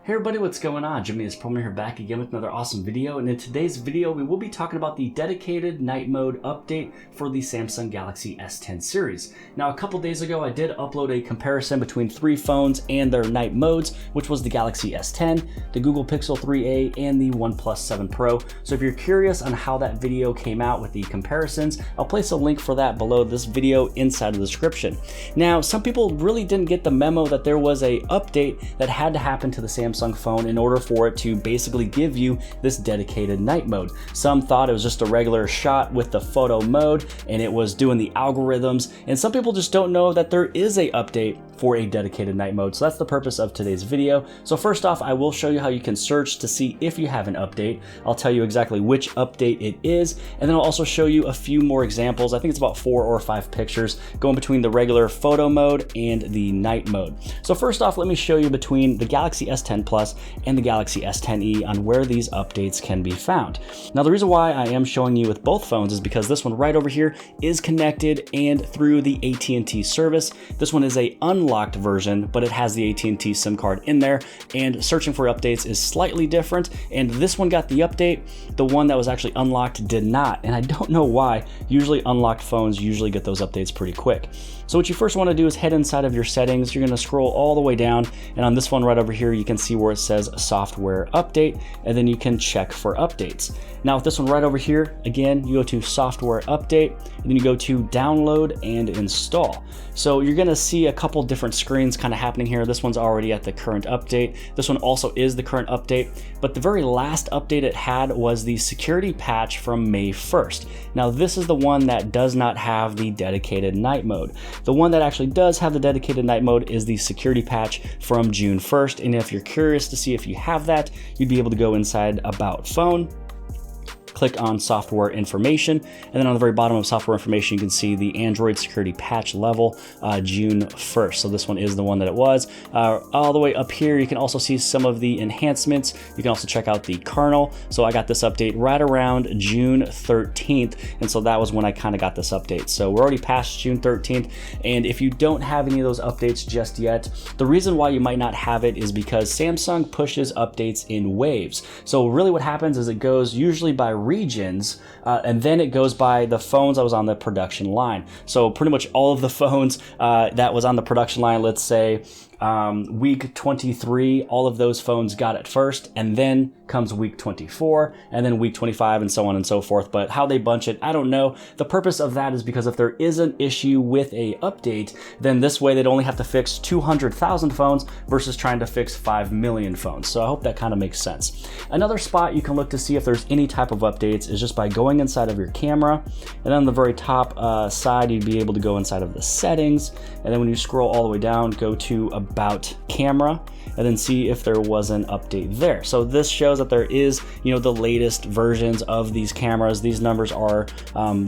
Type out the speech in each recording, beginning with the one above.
Hey everybody, what's going on? Jimmy is Promo here, back again with another awesome video, and in today's video we will be talking about the dedicated night mode update for the Samsung Galaxy S10 series. Now a couple days ago I did upload a comparison between three phones and their night modes, which was the Galaxy S10, the Google Pixel 3a, and the OnePlus 7 Pro. So if you're curious on how that video came out with the comparisons, I'll place a link for that below this video inside the description. Now some people really didn't get the memo that there was a update that had to happen to the Samsung phone in order for it to basically give you this dedicated night mode. Some thought it was just a regular shot with the photo mode and it was doing the algorithms, and some people just don't know that there is a update for a dedicated night mode. So that's the purpose of today's video. So first off, I will show you how you can search to see if you have an update. I'll tell you exactly which update it is, and then I'll also show you a few more examples. I think it's about 4 or 5 pictures going between the regular photo mode and the night mode. So first off, let me show you between the Galaxy S10 Plus and the Galaxy S10e on where these updates can be found. Now the reason why I am showing you with both phones is because this one right over here is connected and through the AT&T service. This one is a unlocked version, but it has the AT&T SIM card in there, and searching for updates is slightly different, and this one got the update. The one that was actually unlocked did not, and I don't know why. Usually unlocked phones usually get those updates pretty quick. So what you first want to do is head inside of your settings. You're going to scroll all the way down, and on this one right over here you can see where it says software update, and then you can check for updates. Now with this one right over here, again, you go to software update, and then you go to download and install. So you're going to see a couple different screens kind of happening here. This one's already at the current update. This one also is the current update, but the very last update it had was the security patch from May 1st. Now this is the one that does not have the dedicated night mode. The one that actually does have the dedicated night mode is the security patch from June 1st. And if you're curious to see if you have that, you'd be able to go inside About Phone, click on software information, and then on the very bottom of software information you can see the Android security patch level June 1st. So this one is the one that it was. All the way up here you can also see some of the enhancements. You can also check out the kernel. So I got this update right around June 13th, and so that was when I kind of got this update. So we're already past June 13th, and if you don't have any of those updates just yet, the reason why you might not have it is because Samsung pushes updates in waves. So really what happens is it goes usually by regions, and then it goes by the phones that was on the production line. So pretty much all of the phones that was on the production line, let's say week 23, all of those phones got it first, and then comes week 24, and then week 25, and so on and so forth. But how they bunch it, I don't know. The purpose of that is because if there is an issue with a update, then this way they'd only have to fix 200,000 phones versus trying to fix 5 million phones. So I hope that kind of makes sense. Another spot you can look to see if there's any type of updates is just by going inside of your camera, and on the very top side you'd be able to go inside of the settings, and then when you scroll all the way down, go to About Camera, and then see if there was an update there. So this shows that there is, the latest versions of these cameras. These numbers are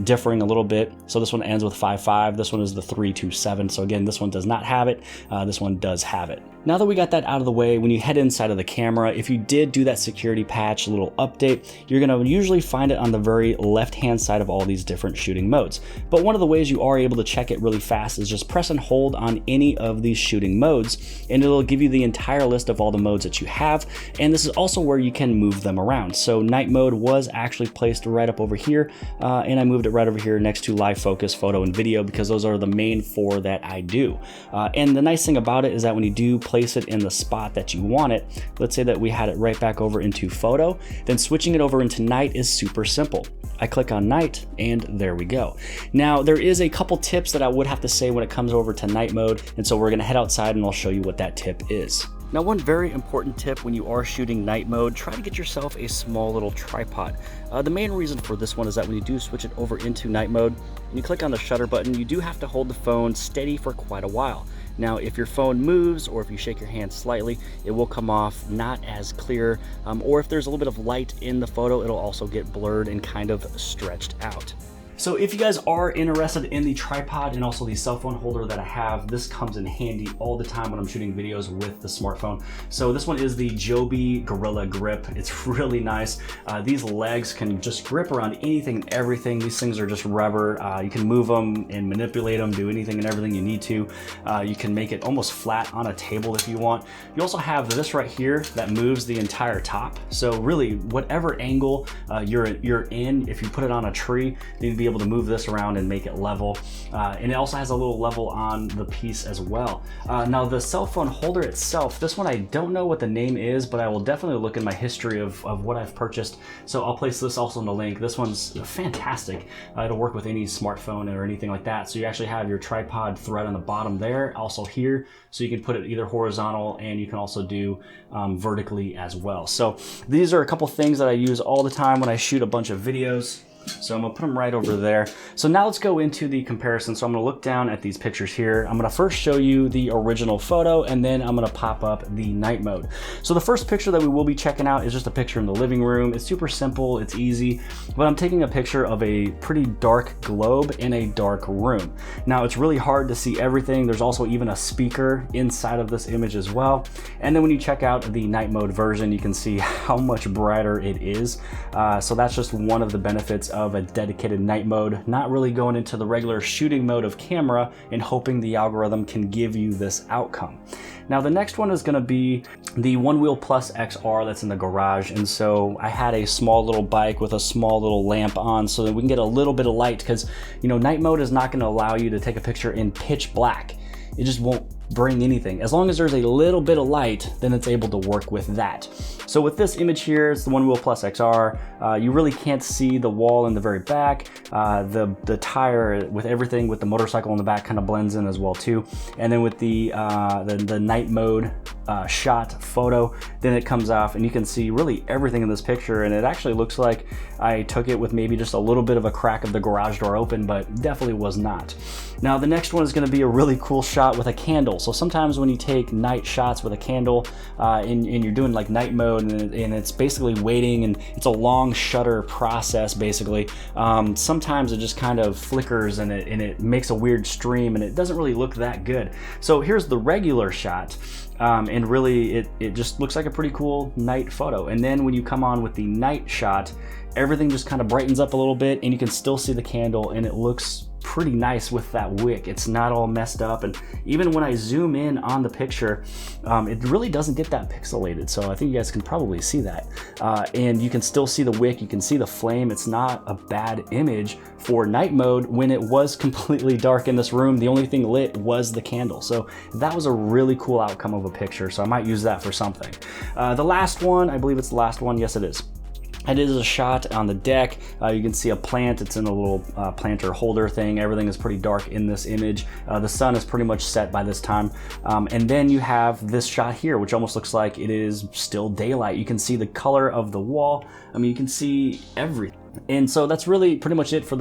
differing a little bit. So this one ends with 5.5. This one is the 3.27. So again, this one does not have it. This one does have it. Now that we got that out of the way, when you head inside of the camera, if you did do that security patch little update, you're going to usually find it on the very left-hand side of all these different shooting modes. But one of the ways you are able to check it really fast is just press and hold on any of these shooting modes, and it'll give you the entire list of all the modes that you have. And this is also where you can move them around. So night mode was actually placed right up over here, and I moved it right over here next to live focus, photo, and video, because those are the main 4 that I do. And the nice thing about it is that when you do place it in the spot that you want it, let's say that we had it right back over into photo, then switching it over into night is super simple. I click on night, and there we go. Now there is a couple tips that I would have to say when it comes over to night mode, and so we're going to head outside and I'll show you what that tip is. Now one very important tip when you are shooting night mode, try to get yourself a small little tripod. The main reason for this one is that when you do switch it over into night mode, and you click on the shutter button, you do have to hold the phone steady for quite a while. Now if your phone moves, or if you shake your hand slightly, it will come off not as clear, or if there's a little bit of light in the photo, it'll also get blurred and kind of stretched out. So if you guys are interested in the tripod and also the cell phone holder that I have, this comes in handy all the time when I'm shooting videos with the smartphone. So this one is the Joby Gorilla Grip. It's really nice. These legs can just grip around anything and everything. These things are just rubber. You can move them and manipulate them, do anything and everything you need to. You can make it almost flat on a table if you want. You also have this right here that moves the entire top. So really, whatever angle you're in, if you put it on a tree, you need to be able to move this around and make it level. And it also has a little level on the piece as well. Now the cell phone holder itself, this one I don't know what the name is, but I will definitely look in my history of what I've purchased. So I'll place this also in the link. This one's fantastic. It'll work with any smartphone or anything like that. So you actually have your tripod thread on the bottom there, also here. So you can put it either horizontal and you can also do vertically as well. So these are a couple things that I use all the time when I shoot a bunch of videos. So I'm gonna put them right over there. So now let's go into the comparison. So I'm gonna look down at these pictures here. I'm gonna first show you the original photo and then I'm gonna pop up the night mode. So the first picture that we will be checking out is just a picture in the living room. It's super simple, it's easy, but I'm taking a picture of a pretty dark globe in a dark room. Now it's really hard to see everything. There's also even a speaker inside of this image as well. And then when you check out the night mode version, you can see how much brighter it is. So that's just one of the benefits of a dedicated night mode, not really going into the regular shooting mode of camera and hoping the algorithm can give you this outcome. Now the next one is going to be the One Wheel Plus XR that's in the garage, and so I had a small little bike with a small little lamp on so that we can get a little bit of light, because you know, night mode is not going to allow you to take a picture in pitch black. It just won't bring anything. As long as there's a little bit of light, then it's able to work with that. So with this image here, it's the One Wheel Plus XR. You really can't see the wall in the very back. The tire with everything with the motorcycle in the back kind of blends in as well too. And then with the night mode shot photo, then it comes off and you can see really everything in this picture, and it actually looks like I took it with maybe just a little bit of a crack of the garage door open, but definitely was not. Now the next one is going to be a really cool shot with a candle. So sometimes when you take night shots with a candle and you're doing like night mode and it's basically waiting and it's a long shutter process basically, sometimes it just kind of flickers and it makes a weird stream and it doesn't really look that good. So here's the regular shot. And really it just looks like a pretty cool night photo. And then when you come on with the night shot, everything just kind of brightens up a little bit and you can still see the candle and it looks pretty nice with that wick. It's not all messed up, and even when I zoom in on the picture, it really doesn't get that pixelated, so I think you guys can probably see that. And you can still see the wick, you can see the flame. It's not a bad image for night mode when it was completely dark in this room. The only thing lit was the candle, so that was a really cool outcome of a picture, so I might use that for something. The last one, I believe it's the last one, yes it is. It is a shot on the deck. You can see a plant. It's in a little planter holder thing. Everything is pretty dark in this image. The sun is pretty much set by this time. And then you have this shot here, which almost looks like it is still daylight. You can see the color of the wall. I mean, you can see everything. And so that's really pretty much it for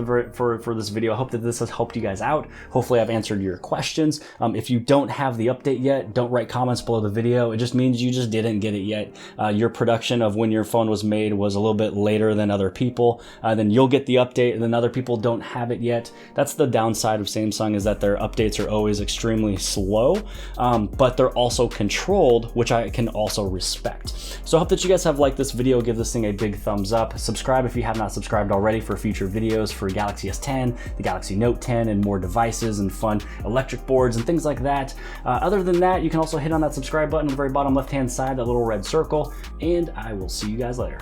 this video. I hope that this has helped you guys out. Hopefully I've answered your questions. If you don't have the update yet, don't write comments below the video. It just means you just didn't get it yet. Your production of when your phone was made was a little bit later than other people. Then you'll get the update and then other people don't have it yet. That's the downside of Samsung, is that their updates are always extremely slow, but they're also controlled, which I can also respect. So I hope that you guys have liked this video. Give this thing a big thumbs up. Subscribe if you have not subscribed already for future videos for Galaxy S10, the Galaxy Note 10, and more devices and fun electric boards and things like that. Other than that, you can also hit on that subscribe button on the very bottom left-hand side, that little red circle, and I will see you guys later.